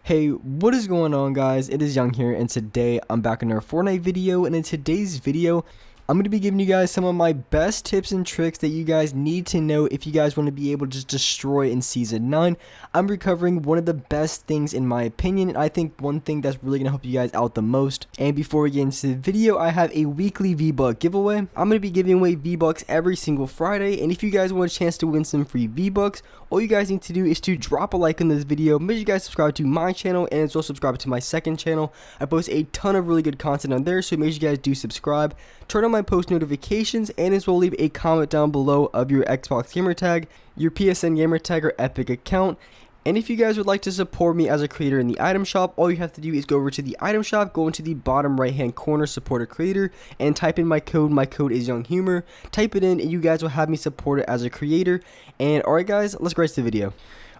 Hey, what is going on, guys? It is Young here, and today I'm back in our Fortnite video, and in today's video I'm going to be giving you guys some of my best tips and tricks that you guys need to know if you guys want to be able to just destroy in Season 9. I'm recovering one of the best things in my opinion, and I think one thing that's really going to help you guys out the most. And before we get into the video, I have a weekly V-Buck giveaway. I'm going to be giving away V-Bucks every single Friday, and if you guys want a chance to win some free V-Bucks, all you guys need to do is to drop a like on this video. Make sure you guys subscribe to my channel and as well subscribe to my second channel. I post a ton of really good content on there, so make sure you guys do subscribe. Turn on my post notifications, and as well leave a comment down below of your Xbox gamer tag, your PSN gamer tag, or Epic account. And if you guys would like to support me as a creator in the item shop, all you have to do is go over to the item shop, go into the bottom right hand corner, support a creator, and type in my code. My code is Young Humor. Type it in and you guys will have me supported as a creator. And alright guys, let's get to the video.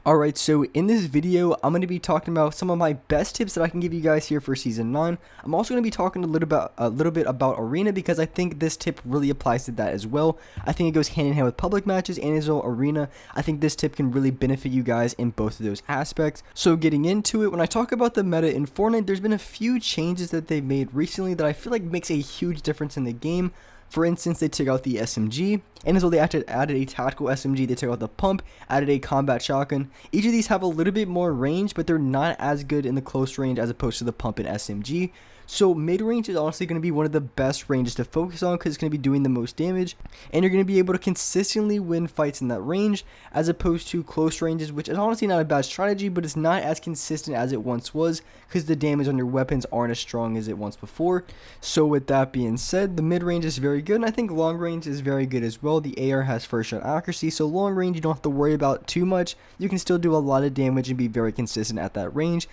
Alright, so in this video, I'm going to be talking about some of my best tips that I can give you guys here for Season 9. I'm also going to be talking a little bit about Arena, because I think this tip really applies to that as well. I think it goes hand in hand with public matches and as well Arena. I think this tip can really benefit you guys in both of those aspects. So getting into it, when I talk about the meta in Fortnite, there's been a few changes that they've made recently that I feel like makes a huge difference in the game. For instance, they took out the SMG, and as well they added a tactical SMG. They took out the pump, added a combat shotgun. Each of these have a little bit more range, but they're not as good in the close range as opposed to the pump and SMG. So mid-range is honestly going to be one of the best ranges to focus on, because it's going to be doing the most damage, and you're going to be able to consistently win fights in that range, as opposed to close ranges, which is honestly not a bad strategy, but it's not as consistent as it once was, because the damage on your weapons aren't as strong as it once before. So with that being said, the mid-range is very good, and I think long range is very good as well. The AR has first shot accuracy, so long range you don't have to worry about too much. You can still do a lot of damage and be very consistent at that range.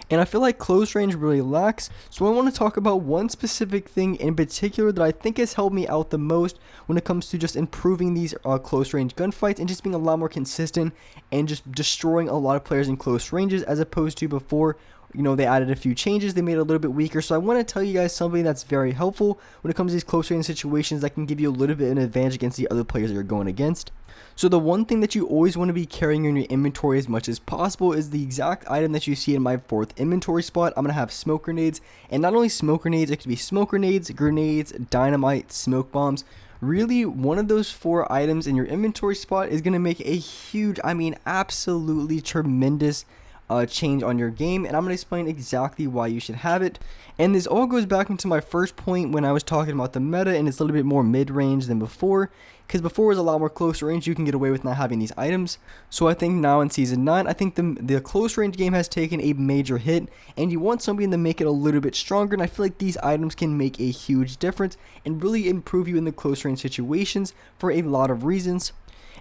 And I feel like close range really lacks, so I want to talk about one specific thing in particular that I think has helped me out the most when it comes to just improving these close range gunfights and just being a lot more consistent and just destroying a lot of players in close ranges, as opposed to before. You know, they added a few changes, they made it a little bit weaker. So I want to tell you guys something that's very helpful when it comes to these close range situations that can give you a little bit of an advantage against the other players that you're going against. So the one thing that you always want to be carrying in your inventory as much as possible is the exact item that you see in my fourth inventory spot. I'm going to have smoke grenades, and not only smoke grenades, it could be smoke grenades, dynamite, smoke bombs. Really, one of those 4 items in your inventory spot is going to make a huge, I mean absolutely tremendous change on your game, and I'm going to explain exactly why you should have it. And this all goes back into my first point when I was talking about the meta, and it's a little bit more mid-range than before, because before was a lot more close range. You can get away with not having these items. So I think now in Season 9, I think the close range game has taken a major hit, and you want something to make it a little bit stronger, and I feel like these items can make a huge difference and really improve you in the close range situations for a lot of reasons.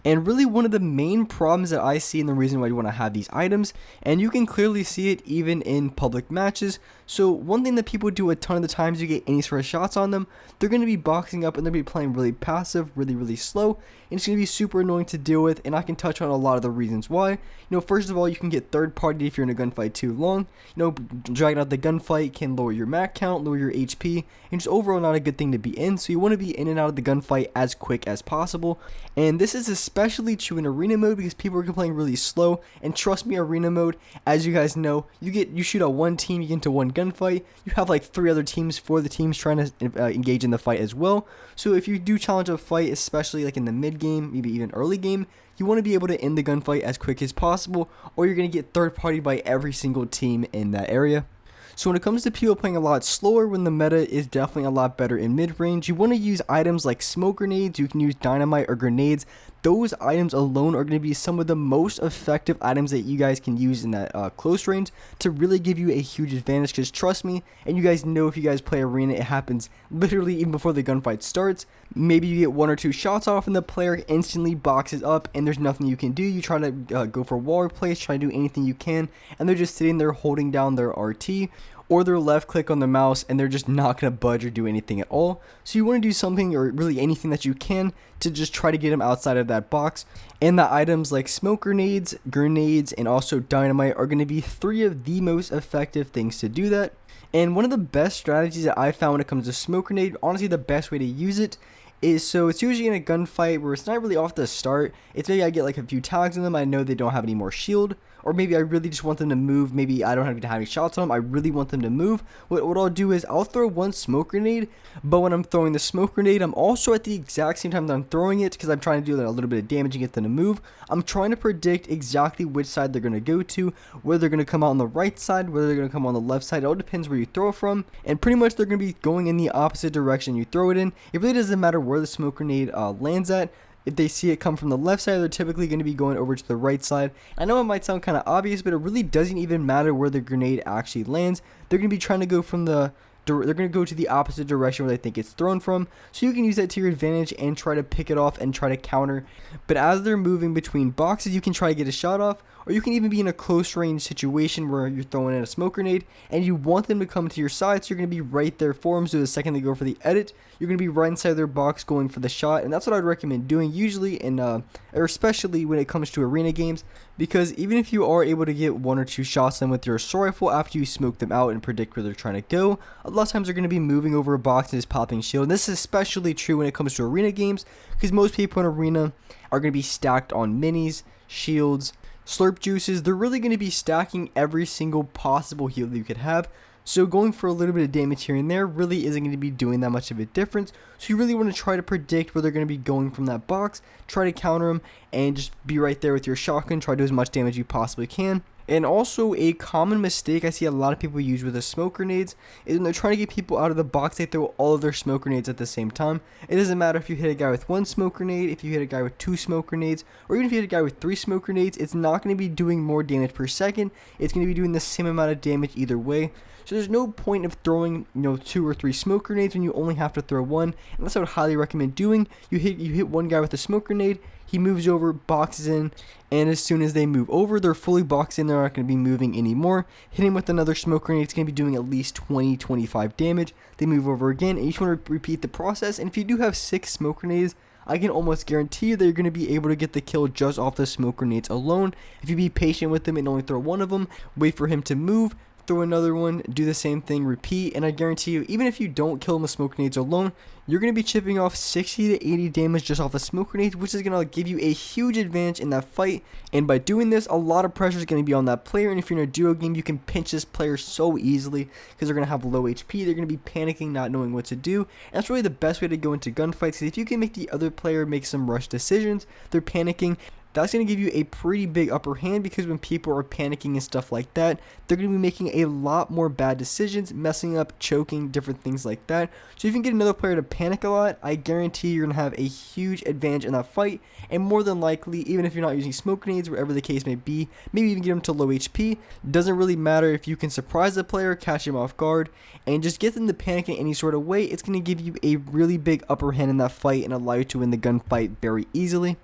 And really one of the main problems that I see, and the reason why you want to have these items, and you can clearly see it even in public matches. So one thing that people do a ton of the times you get any sort of shots on them, they're going to be boxing up and they're going to be playing really passive, really slow, and it's going to be super annoying to deal with. And I can touch on a lot of the reasons why. You know, first of all, you can get third party if you're in a gunfight too long. You know, dragging out the gunfight can lower your mag count, lower your HP, and just overall not a good thing to be in. So you want to be in and out of the gunfight as quick as possible. And this is especially true in arena mode, because people are playing really slow. And trust me, arena mode, as you guys know, you shoot out one team, you get into one gunfight, you have like 3 other teams, 4 other teams trying to engage in the fight as well. So if you do challenge a fight, especially like in the mid game, maybe even early game, you want to be able to end the gunfight as quick as possible, or you're going to get third party by every single team in that area. So when it comes to people playing a lot slower, when the meta is definitely a lot better in mid-range, you want to use items like smoke grenades. You can use dynamite or grenades. Those items alone are going to be some of the most effective items that you guys can use in that close range to really give you a huge advantage, because trust me, and you guys know if you guys play arena, it happens literally even before the gunfight starts. Maybe you get 1 or 2 shots off and the player instantly boxes up and there's nothing you can do. You try to go for wall replays, try to do anything you can, and they're just sitting there holding down their RT or their left click on the mouse, and they're just not going to budge or do anything at all. So you want to do something, or really anything that you can, to just try to get them outside of that box. And the items like smoke grenades, and also dynamite are going to be 3 of the most effective things to do that. And one of the best strategies that I found when it comes to smoke grenade, honestly the best way to use it, is so it's usually in a gunfight where it's not really off the start. It's maybe I get like a few tags on them, I know they don't have any more shield, or maybe I really just want them to move. Maybe I don't have to have any shots on them. I really want them to move. What I'll do is I'll throw one smoke grenade, but when I'm throwing the smoke grenade, I'm also at the exact same time that I'm throwing it, because I'm trying to do a little bit of damage and get them to move. I'm trying to predict exactly which side they're going to go to, whether they're going to come out on the right side, whether they're going to come on the left side. It all depends where you throw it from, and pretty much they're going to be going in the opposite direction you throw it in. It really doesn't matter where the smoke grenade lands at. If they see it come from the left side, they're typically going to be going over to the right side. I know it might sound kind of obvious, but it really doesn't even matter where the grenade actually lands. They're going to be trying to go from they're going to go to the opposite direction where they think it's thrown from, so you can use that to your advantage and try to pick it off and try to counter. But as they're moving between boxes, you can try to get a shot off, or you can even be in a close range situation where you're throwing in a smoke grenade and you want them to come to your side, so you're going to be right there for them. So the second they go for the edit, you're going to be right inside their box going for the shot, and that's what I'd recommend doing usually, or especially when it comes to arena games, because even if you are able to get 1 or 2 shots in with your assault rifle after you smoke them out and predict where they're trying to go, a lot of times they're going to be moving over a box and just popping shield. And this is especially true when it comes to arena games, because most people in arena are going to be stacked on minis, shields, slurp juices. They're really going to be stacking every single possible heal that you could have. So going for a little bit of damage here and there really isn't going to be doing that much of a difference. So you really want to try to predict where they're going to be going from that box, try to counter them, and just be right there with your shotgun. Try to do as much damage you possibly can. And also, a common mistake I see a lot of people use with the smoke grenades is when they're trying to get people out of the box, they throw all of their smoke grenades at the same time. It doesn't matter if you hit a guy with 1 smoke grenade, if you hit a guy with 2 smoke grenades, or even if you hit a guy with 3 smoke grenades, it's not going to be doing more damage per second. It's going to be doing the same amount of damage either way. So there's no point of throwing 2 or 3 smoke grenades when you only have to throw 1. And that's what I would highly recommend doing. You hit one guy with a smoke grenade, he moves over, boxes in, and as soon as they move over, they're fully boxed in, they're not going to be moving anymore. Hit him with another smoke grenade, it's going to be doing at least 20-25 damage. They move over again, and you just want to repeat the process. And if you do have 6 smoke grenades, I can almost guarantee you that you're going to be able to get the kill just off the smoke grenades alone. If you be patient with them and only throw 1 of them, wait for him to move, throw another one, do the same thing, repeat, and I guarantee you, even if you don't kill him with smoke grenades alone, you're going to be chipping off 60 to 80 damage just off the smoke grenades, which is going to give you a huge advantage in that fight. And by doing this, a lot of pressure is going to be on that player, and if you're in a duo game, you can pinch this player so easily because they're going to have low HP, they're going to be panicking, not knowing what to do. And that's really the best way to go into gunfights, because if you can make the other player make some rush decisions, they're panicking, that's going to give you a pretty big upper hand, because when people are panicking and stuff like that, they're going to be making a lot more bad decisions, messing up, choking, different things like that. So if you can get another player to panic a lot, I guarantee you're going to have a huge advantage in that fight. And more than likely, even if you're not using smoke grenades, wherever the case may be, maybe even get them to low HP, doesn't really matter. If you can surprise the player, catch him off guard, and just get them to panic in any sort of way, it's going to give you a really big upper hand in that fight and allow you to win the gunfight very easily.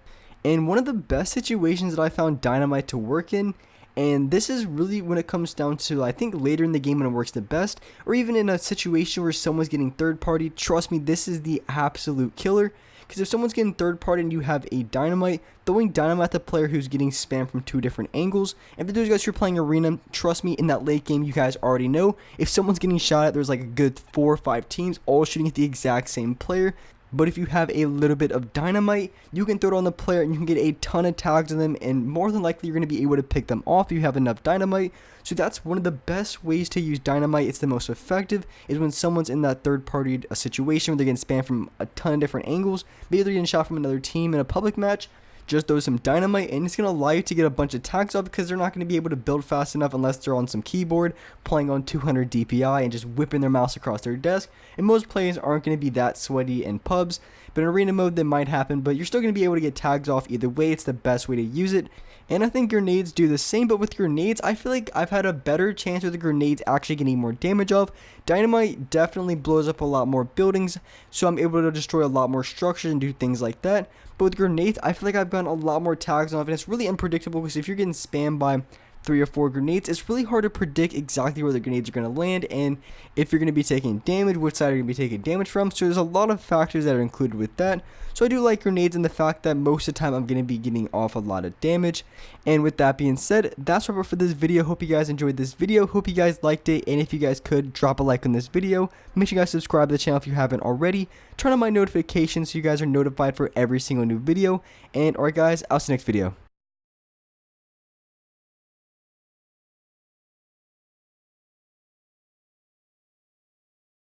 And one of the best situations that I found Dynamite to work in, and this is really when it comes down to, I think, later in the game when it works the best, or even in a situation where someone's getting third party, trust me, this is the absolute killer. Because if someone's getting third party and you have a Dynamite, throwing Dynamite at the player who's getting spammed from 2 different angles, and for those guys who are playing arena, trust me, in that late game, you guys already know, if someone's getting shot at, there's like a good 4 or 5 teams all shooting at the exact same player. But if you have a little bit of Dynamite, you can throw it on the player and you can get a ton of tags on them, and more than likely you're going to be able to pick them off if you have enough Dynamite. So that's one of the best ways to use Dynamite. It's the most effective, is when someone's in that third party situation where they're getting spammed from a ton of different angles. Maybe they're getting shot from another team in a public match. Just throw some Dynamite, and it's going to allow you to get a bunch of tags off, because they're not going to be able to build fast enough unless they're on some keyboard playing on 200 DPI and just whipping their mouse across their desk. And most players aren't going to be that sweaty in pubs, but in arena mode that might happen, but you're still going to be able to get tags off either way. It's the best way to use it. And I think grenades do the same, but with grenades, I feel like I've had a better chance with the grenades actually getting more damage off. Dynamite definitely blows up a lot more buildings, so I'm able to destroy a lot more structures and do things like that. But with grenades, I feel like I've gotten a lot more tags off, and it's really unpredictable, because if you're getting spammed by 3 or 4 grenades, it's really hard to predict exactly where the grenades are going to land, and if you're going to be taking damage, which side you're going to be taking damage from. So there's a lot of factors that are included with that. So I do like grenades in the fact that most of the time I'm going to be getting off a lot of damage. And with that being said, that's all for this video. Hope you guys enjoyed this video. Hope you guys liked it, and if you guys could, drop a like on this video. Make sure you guys subscribe to the channel if you haven't already. Turn on my notifications so you guys are notified for every single new video. And alright guys, I'll see you next video.